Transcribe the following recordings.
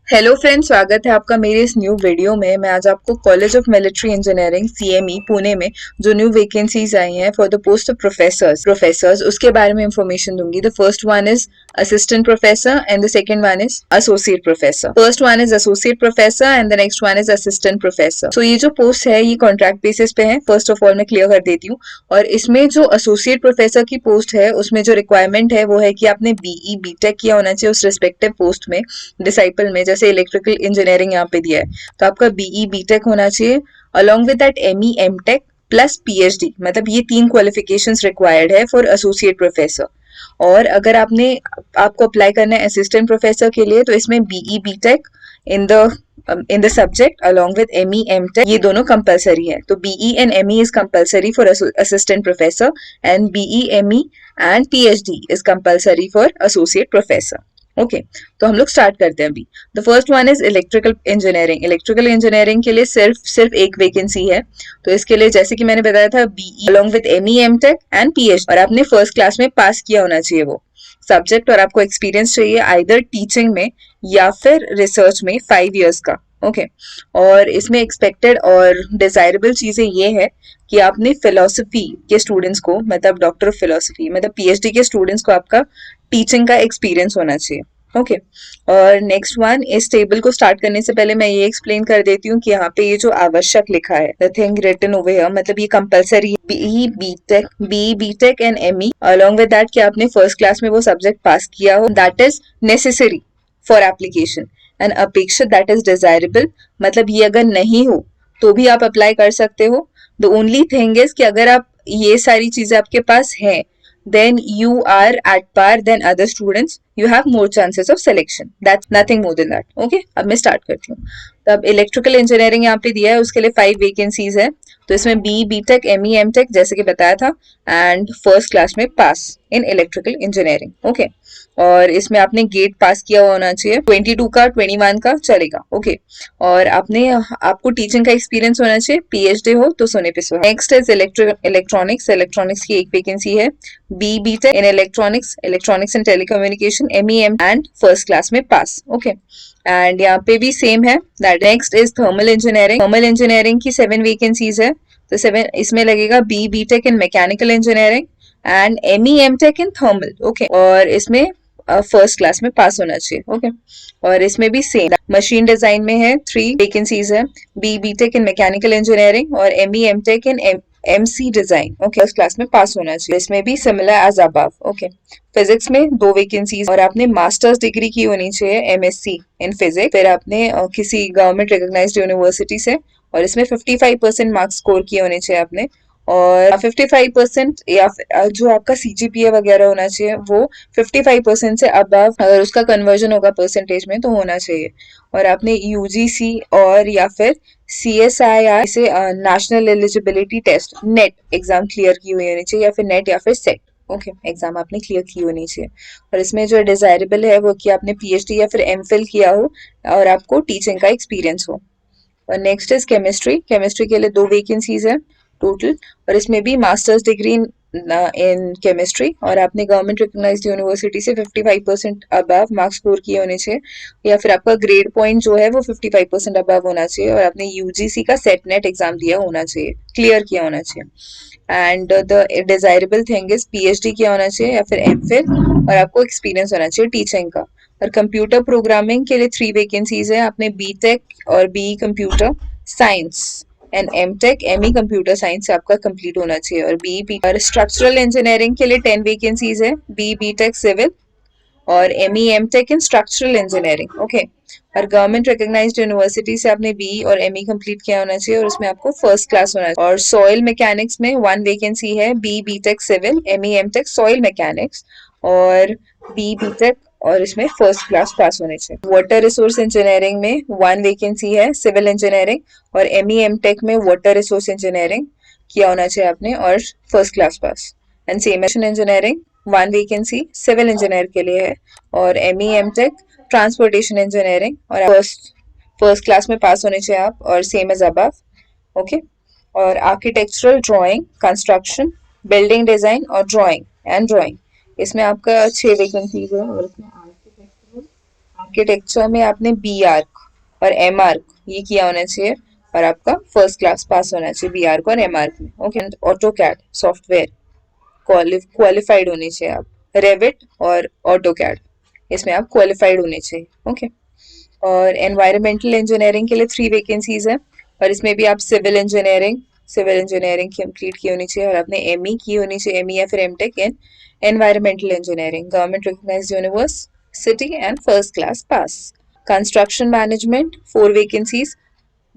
Hello friends, स्वागत है आपका मेरे इस न्यू वीडियो में। मैं आज आपको college of military engineering CME Pune में जो न्यू वैकेंसीज आई हैं for the post of professors उसके बारे में इंफॉर्मेशन दूंगी। The first one is assistant professor and the second one is associate professor. First one is associate professor and the next one is assistant professor. So ये जो post है ये contract basis पे है। फर्स्ट ऑफ ऑल मैं clear कर देती हूँ। और इसमें जो एसोसिएट प्रोफेसर की पोस्ट है उसमें जो रिक्वायरमेंट है वो है कि आपने बीई बीटेक किया होना चाहिए उस रिस्पेक्टिव पोस्ट में। डिसाइपल में जैसे इलेक्ट्रिकल इंजीनियरिंग यहाँ पे दिया है तो आपका बीई बीटेक होना चाहिए, along with that ME MTech plus PhD. मतलब ये 3 क्वालिफिकेशंस रिक्वायर्ड है फॉर एसोसिएट प्रोफेसर। और अगर आपको अप्लाई करना है असिस्टेंट प्रोफेसर के लिए तो इसमें BE BTech in the subject along with ME MTech ये दोनों कंपलसरी है। तो BE and ME is compulsory for assistant professor and BE ME and PhD is compulsory for associate professor. Okay तो हम लोग स्टार्ट करते हैं अभी। The first one is electrical engineering. Electrical engineering के लिए सिर्फ एक वैकेंसी है। तो इसके लिए जैसे कि मैंने बताया था BE along with ME MTech and PhD, और आपने फर्स्ट क्लास में पास किया होना चाहिए वो सब्जेक्ट, और आपको एक्सपीरियंस चाहिए आइदर टीचिंग में या फिर रिसर्च में 5 इयर्स का। ओके और इसमें एक्सपेक्टेड और डिजायरेबल चीजें ये है कि आपने फिलोसफी के स्टूडेंट्स को, मतलब डॉक्टर ऑफ फिलोसफी मतलब पीएचडी के स्टूडेंट्स को आपका टीचिंग का एक्सपीरियंस होना चाहिए। ओके और नेक्स्ट वन, इस टेबल को स्टार्ट करने से पहले मैं ये एक्सप्लेन कर देती हूँ कि यहाँ पे ये जो आवश्यक लिखा है the thing written over here, मतलब ये compulsory B BTech and ME along with that कि आपने फर्स्ट क्लास में वो सब्जेक्ट पास किया हो, that is necessary for application and अपेक्षित दैट इज डिजायरेबल। मतलब ये अगर नहीं हो तो भी आप अप्लाई कर सकते हो। द ओनली थिंग इज कि अगर आप ये सारी चीजें आपके पास हैं then you are at par than other students, you have more chances of selection, that's nothing more than that. Okay अब मैं स्टार्ट करती हूँ। तब इलेक्ट्रिकल इंजीनियरिंग यहाँ पे दिया है, उसके लिए 5 वैकेंसीज है। तो इसमें बी बीटेक एमई एमटेक जैसे कि बताया था एंड फर्स्ट क्लास में पास इन इलेक्ट्रिकल इंजीनियरिंग। ओके और इसमें आपने गेट पास किया होना चाहिए, 22 का 21 का चलेगा। ओके और आपको टीचिंग का एक्सपीरियंस होना चाहिए, पीएचडी हो तो सोने पे सुहागा। नेक्स्ट इज इलेक्ट्रॉनिक्स की एक वैकेंसी है, B BTech in electronics and telecommunication ME M and first class में पास। ओके एंड यहाँ पे भी सेम है। That next is thermal engineering की 7 वैकेंसीज है। तो 7 इसमें लगेगा B BTech in mechanical engineering and ME MTech in thermal. Okay और इसमें फर्स्ट क्लास में पास होना चाहिए। ओके और इसमें भी सेम मशीन डिजाइन में है, 3 वैकेंसीज है, B BTech in mechanical engineering और ME MTech in MC design. Okay first class में पास होना चाहिए। इसमें भी similar as above. Okay physics में 2 वैकेंसीज और आपने मास्टर्स डिग्री की होनी चाहिए एमएससी इन फिजिक्स, फिर आपने किसी गवर्नमेंट रिकॉग्नाइज्ड यूनिवर्सिटी से, और इसमें 55% मार्क्स स्कोर किए होने चाहिए आपने, और 55% या जो आपका सीजीपीए वगैरह होना चाहिए वो 55% से अबव, अगर उसका कन्वर्जन होगा परसेंटेज में तो होना चाहिए। और आपने यूजीसी और या फिर सीएसआईआर से national eligibility test NET exam clear की हुई होनी चाहिए, या फिर नेट या फिर सेट ओके एग्जाम आपने क्लियर की होनी चाहिए। और इसमें जो डिजायरेबल है वो कि आपने पीएचडी या फिर एमफिल किया हो और आपको टीचिंग का एक्सपीरियंस हो। और नेक्स्ट इज केमिस्ट्री के लिए 2 वैकेंसीज है टोटल, और इसमें भी मास्टर्स डिग्री इन केमिस्ट्री और आपने गवर्नमेंट रिकॉग्नाइज्ड यूनिवर्सिटी से 55% अबव मार्क्स स्कोर किए होने चाहिए, या फिर आपका ग्रेड पॉइंट जो है वो 55% अबव होना चाहिए, और आपने यूजीसी का सेट नेट एग्जाम दिया होना चाहिए, क्लियर किया होना चाहिए। And the desirable thing is PhD किया होना चाहिए या फिर एमफिल, और आपको एक्सपीरियंस होना चाहिए टीचिंग का। और कंप्यूटर प्रोग्रामिंग के लिए 3 वैकेंसीज है, आपने बीटेक और B computer science and MTech ME computer science से आपका कंप्लीट होना चाहिए। और बी और स्ट्रक्चरल इंजीनियरिंग के लिए 10 वैकेंसीज है, बी बीटेक सिविल और ME MTech in structural engineering. Okay और गवर्नमेंट रिकॉग्नाइज्ड यूनिवर्सिटी से आपने बी और एमई कंप्लीट किया होना चाहिए, और उसमें आपको फर्स्ट क्लास होना चाहिए। और सॉइल मैकेनिक्स में 1 वैकेंसी है, B BTech civil ME MTech soil mechanics और बी बीटेक, और इसमें फर्स्ट क्लास पास होने चाहिए। वाटर रिसोर्स इंजीनियरिंग में 1 वैकेंसी है, सिविल इंजीनियरिंग और एमई एमटेक में वाटर रिसोर्स इंजीनियरिंग किया होना चाहिए आपने और first class pass. And same engineering 1 vacancy civil engineer के लिए है, और एमई एमटेक ट्रांसपोर्टेशन इंजीनियरिंग और फर्स्ट क्लास में पास होने चाहिए आप, और सेम एज अबव। ओके और architectural drawing, construction, building design और ड्राइंग इसमें आपका 6 वैकेंसीज है, और इसमें आर्किटेक्चर में आपने बी आर्क और एम आर्क ये किया होना चाहिए और आपका फर्स्ट क्लास पास होना चाहिए बी आर्क और एम आर्क में। Okay, AutoCAD software qualified होने चाहिए आप, रेविट और ऑटो कैड इसमें आप क्वालिफाइड होने चाहिए। ओके, और एनवायरमेंटल इंजीनियरिंग के लिए 3 वैकेंसीज है और इसमें भी आप सिविल इंजीनियरिंग कंप्लीट की होनी चाहिए और आपने एमई की होनी चाहिए, एमई या फिर MTech in environmental engineering, government recognised university and first class pass. Construction management 4 vacancies,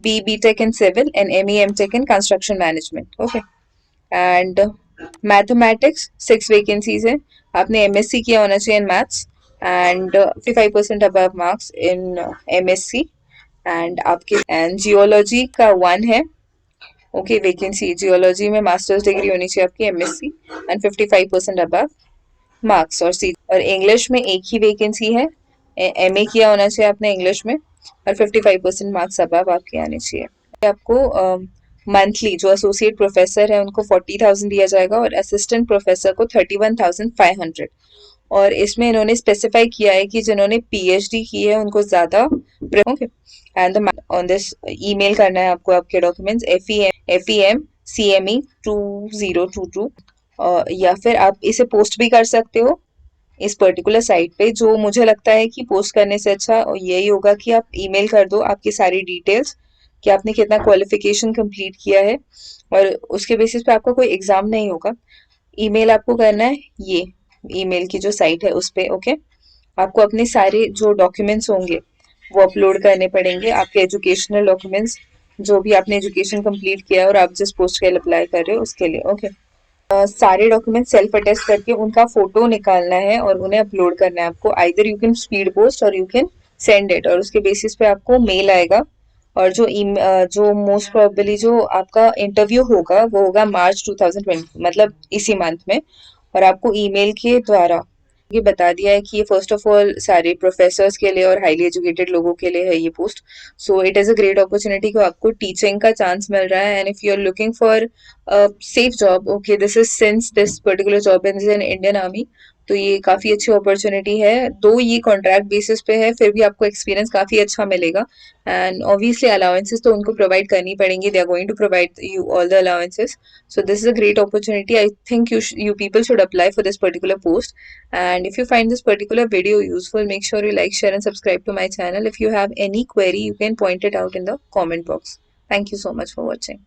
B Tech in civil and ME MTech in construction management. Okay, and mathematics 6 vacancies है, आपने एमएससी किया होना चाहिए in maths and 55% above marks in MSc and आपके and geology का 1 है। Okay, vacancy geology में masters degree होनी चाहिए आपकी एमएससी एंड 55% अबव मार्क्स। और इंग्लिश में एक ही वैकेंसी है, एमए किया होना चाहिए आपने इंग्लिश में और 55% मार्क्स अबव आपके आने चाहिए। आपको मंथली जो एसोसिएट प्रोफेसर है उनको 40,000 दिया जाएगा और असिस्टेंट प्रोफेसर को 31,500। और इसमें इन्होंने स्पेसिफाई किया है कि जिन्होंने पीएचडी की है उनको ज्यादा। Okay, and on this email करना है आपको आपके डॉक्यूमेंट्स FEM CME 2022 या फिर आप इसे पोस्ट भी कर सकते हो इस पर्टिकुलर साइट पे। जो मुझे लगता है कि पोस्ट करने से अच्छा यही होगा कि आप ईमेल कर दो आपकी सारी डिटेल्स कि आपने कितना क्वालिफिकेशन कंप्लीट किया है और उसके बेसिस पे आपका कोई एग्जाम नहीं होगा। ईमेल आपको करना है ये ईमेल की जो साइट है उस पे। ओके, आपको अपने सारे जो डॉक्यूमेंट्स होंगे वो अपलोड करने पड़ेंगे, आपके एजुकेशनल डॉक्यूमेंट्स जो भी आपने एजुकेशन कंप्लीट किया है और आप जिस पोस्ट के लिए अप्लाई कर रहे हो उसके लिए। ओके, सारे डॉक्यूमेंट सेल्फ अटेस्ट करके उनका फोटो निकालना है और उन्हें अपलोड करना है आपको। Either you can speed post और यू कैन सेंड इट और उसके बेसिस पे आपको मेल आएगा। और जो मोस्ट प्रोबेबली जो आपका इंटरव्यू होगा वो होगा मार्च 2020 मतलब इसी मंथ में। और आपको ईमेल के द्वारा ये बता दिया है कि ये फर्स्ट ऑफ ऑल सारे प्रोफेसर्स के लिए और हाईली एजुकेटेड लोगों के लिए है ये post. So it is a great opportunity कि आपको टीचिंग का चांस मिल रहा है and if you are looking for safe job, okay, this is since this particular job is in Indian Army, तो ये काफ़ी अच्छी अपॉर्चुनिटी है। दो ये कॉन्ट्रैक्ट बेसिस पे है फिर भी आपको एक्सपीरियंस काफ़ी अच्छा मिलेगा एंड ऑब्वियसली अलाउंसेस तो उनको प्रोवाइड करनी पड़ेंगी, they are going to provide you all the allowances. So this is a great opportunity. I think you people should apply for this particular post. And if you find this particular video useful, make sure you like, share, and subscribe to my channel. If you have any query, you can point it out in the comment box. Thank you so much for watching.